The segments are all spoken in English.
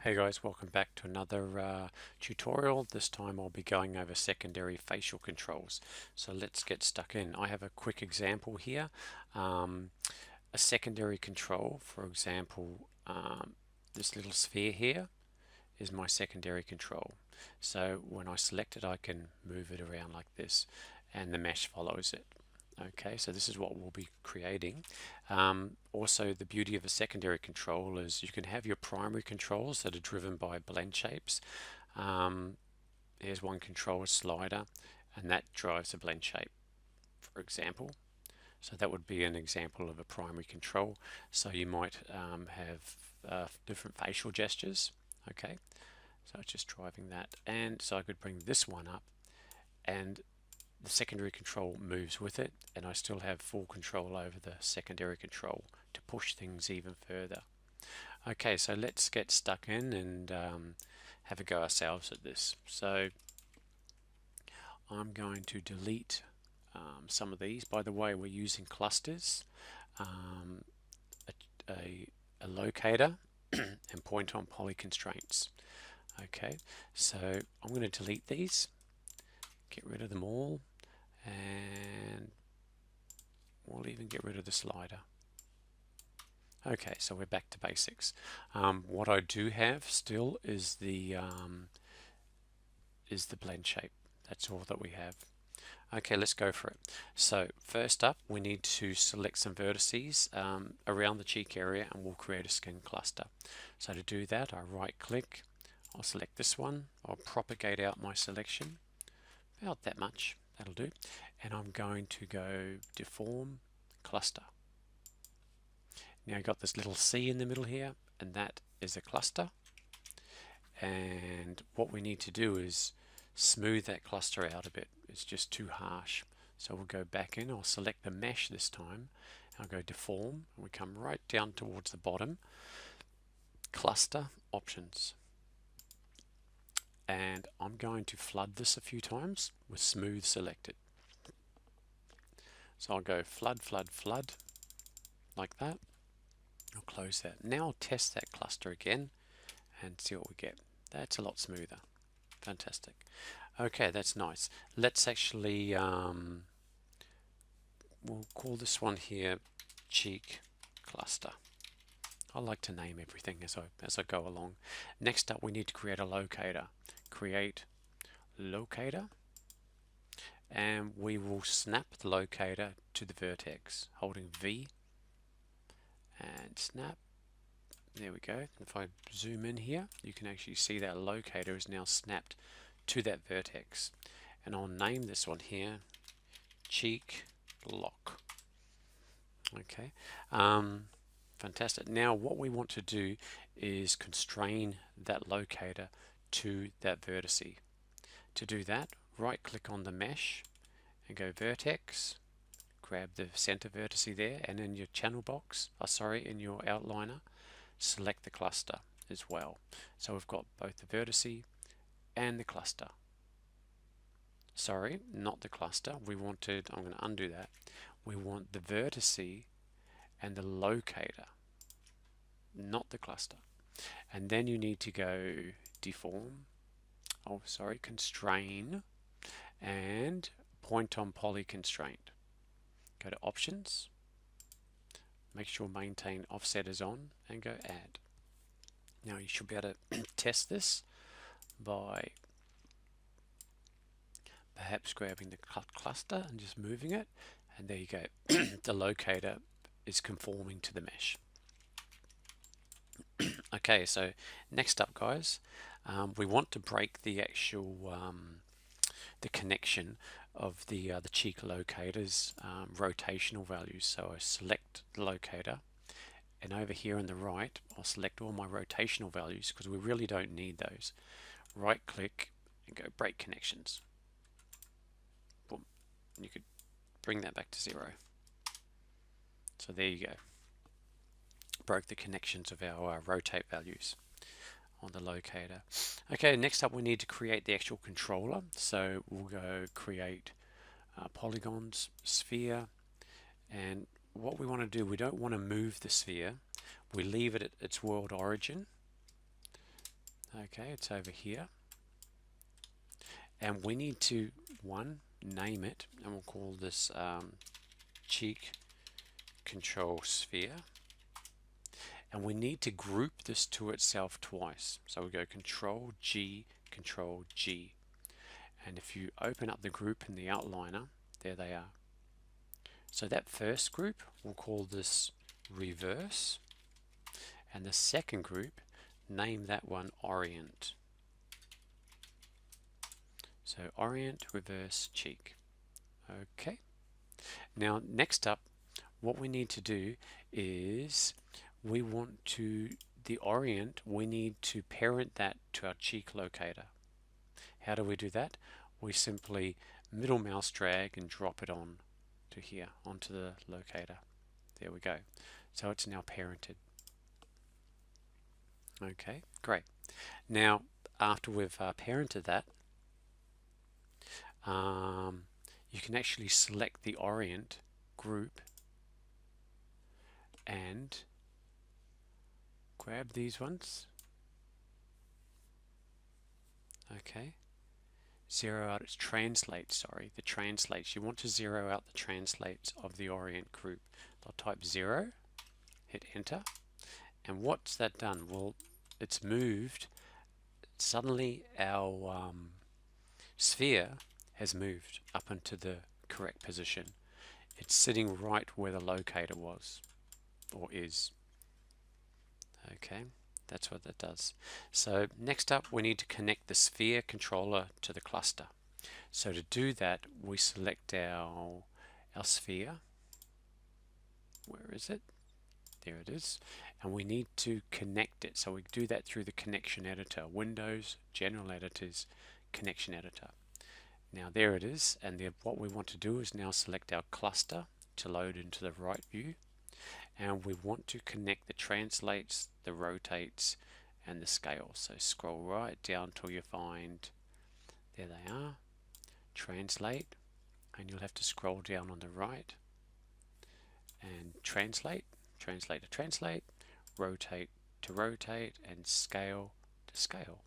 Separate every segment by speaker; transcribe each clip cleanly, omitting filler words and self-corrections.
Speaker 1: Hey guys, welcome back to another tutorial. This time I'll be going over secondary facial controls. So let's get stuck in. I have a quick example here. A secondary control, for example, this little sphere here is my secondary control. So when I select it, I can move it around like this and the mesh follows it. Okay, so this is what we'll be creating. Also, the beauty of a secondary control is you can have your primary controls that are driven by blend shapes. Here's one control, slider, and that drives a blend shape, for example. So that would be an example of a primary control. So you might have different facial gestures. Okay, so it's just driving that. And so I could bring this one up and the secondary control moves with it, and I still have full control over the secondary control to push things even further. Okay, so let's get stuck in and have a go ourselves at this. So I'm going to delete some of these. By the way, we're using clusters, um, a locator, and point on poly constraints. Okay, so I'm going to delete these, get rid of them all, and we'll even get rid of the slider. Okay, so we're back to basics. What I do have still is the blend shape. That's all that we have. Okay, let's go for it. So first up, we need to select some vertices around the cheek area, and we'll create a skin cluster. So to do that, I right click, I'll select this one, I'll propagate out my selection, about that much, that'll do, and I'm going to go deform cluster. Now I've got this little C in the middle here, and that is a cluster. And what we need to do is smooth that cluster out a bit. It's just too harsh. So we'll go back in, I'll select the mesh this time, I'll go deform, and we come right down towards the bottom, cluster options. And I'm going to flood this a few times with smooth selected. So I'll go flood, flood, flood, like that. I'll close that. Now I'll test that cluster again and see what we get. That's a lot smoother. Fantastic. Okay, that's nice. Let's actually, we'll call this one here cheek cluster. I like to name everything as I go along. Next up, we need to create a locator. Create locator, and we will snap the locator to the vertex, holding V and snap. There we go. If I zoom in here, you can actually see that locator is now snapped to that vertex. And I'll name this one here cheek lock. Okay, fantastic. Now what we want to do is constrain that locator to that vertex. To do that, right click on the mesh and go vertex, grab the center vertex there, and in your channel box, in your outliner, select the cluster as well. So we've got both the vertex and the cluster. Sorry, not the cluster. I'm going to undo that. We want the vertex and the locator, not the cluster. And then you need to go deform, constrain, and point on poly constraint. Go to options, make sure maintain offset is on, and go add. Now you should be able to test this by perhaps grabbing the cluster and just moving it, and there you go. The locator is conforming to the mesh. Okay, so next up, guys, we want to break the actual the connection of the cheek locator's rotational values. So I select the locator, and over here on the right, I'll select all my rotational values because we really don't need those. Right click and go break connections. Boom. And you could bring that back to 0. So there you go. Broke the connections of our rotate values on the locator. Okay, next up we need to create the actual controller. So we'll go create polygons, sphere, and what we want to do, we don't want to move the sphere. We leave it at its world origin. Okay, it's over here. And we need to, name it, and we'll call this cheek control sphere. And we need to group this to itself twice. So we go Control G, Control G. And if you open up the group in the outliner, there they are. So that first group, we'll call this reverse. And the second group, name that one orient. So orient, reverse, cheek. Okay. Now next up, what we need to do is we want to, the orient, we need to parent that to our cheek locator. How do we do that? We simply middle mouse drag and drop it on to here, onto the locator. There we go. So it's now parented. Okay, great. Now, after we've parented that, you can actually select the orient group and grab these ones. Okay. Zero out its translate, sorry, the translates. You want to zero out the translates of the orient group. I'll type 0, hit enter, and what's that done? Well, it's moved. Suddenly our sphere has moved up into the correct position. It's sitting right where the locator was, or is. Okay, that's what that does. So next up, we need to connect the sphere controller to the cluster. So to do that, we select our sphere. Where is it? There it is. And we need to connect it. So we do that through the connection editor. Windows, General Editors, Connection Editor. Now there it is. And what we want to do is now select our cluster to load into the right view. And we want to connect the translates, the rotates, and the scale. So scroll right down till you find, there they are, translate, and you'll have to scroll down on the right and translate, translate to translate, rotate to rotate, and scale to scale.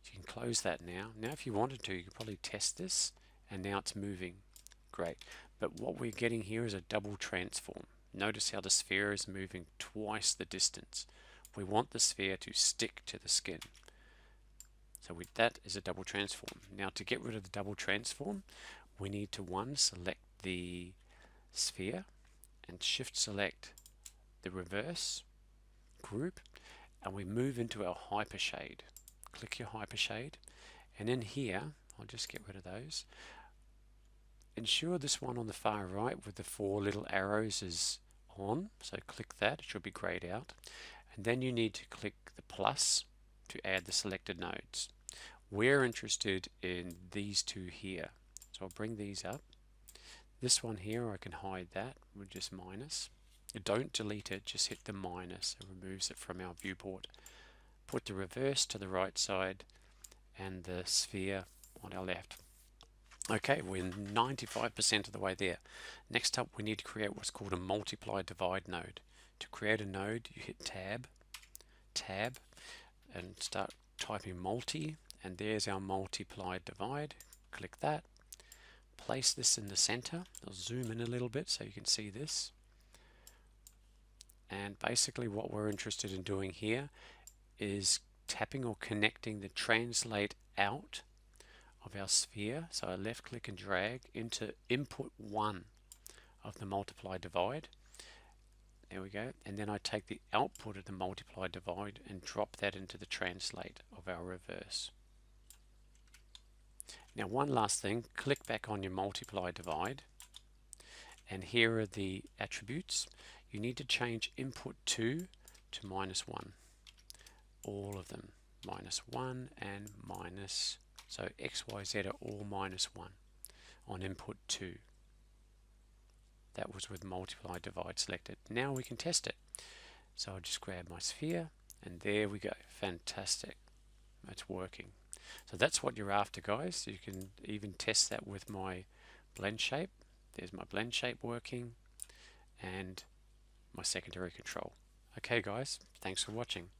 Speaker 1: You can close that now. Now if you wanted to, you could probably test this, and now it's moving. Great. But what we're getting here is a double transform. Notice how the sphere is moving twice the distance. We want the sphere to stick to the skin. So that is a double transform. Now to get rid of the double transform, we need to select the sphere and shift select the reverse group, and we move into our hypershade. Click your hypershade, and in here, I'll just get rid of those. Ensure this one on the far right with the 4 little arrows is on, so click that, it should be grayed out, and then you need to click the plus to add the selected nodes. We're interested in these two here, so I'll bring these up. This one here, I can hide that with just minus. Don't delete it, just hit the minus, it removes it from our viewport. Put the reverse to the right side and the sphere on our left. Okay, we're 95% of the way there. Next up, we need to create what's called a multiply divide node. To create a node, you hit tab, and start typing multi, and there's our multiply divide. Click that. Place this in the center. I'll zoom in a little bit so you can see this. And basically what we're interested in doing here is tapping or connecting the translate out of our sphere. So I left click and drag into input 1 of the multiply divide. There we go. And then I take the output of the multiply divide and drop that into the translate of our reverse. Now one last thing, click back on your multiply divide, and here are the attributes. You need to change input 2 to -1. All of them, -1 and minus. So X, Y, Z are all -1 on input 2. That was with multiply divide selected. Now we can test it. So I'll just grab my sphere, and there we go. Fantastic. It's working. So that's what you're after, guys. You can even test that with my blend shape. There's my blend shape working, and my secondary control. Okay guys, thanks for watching.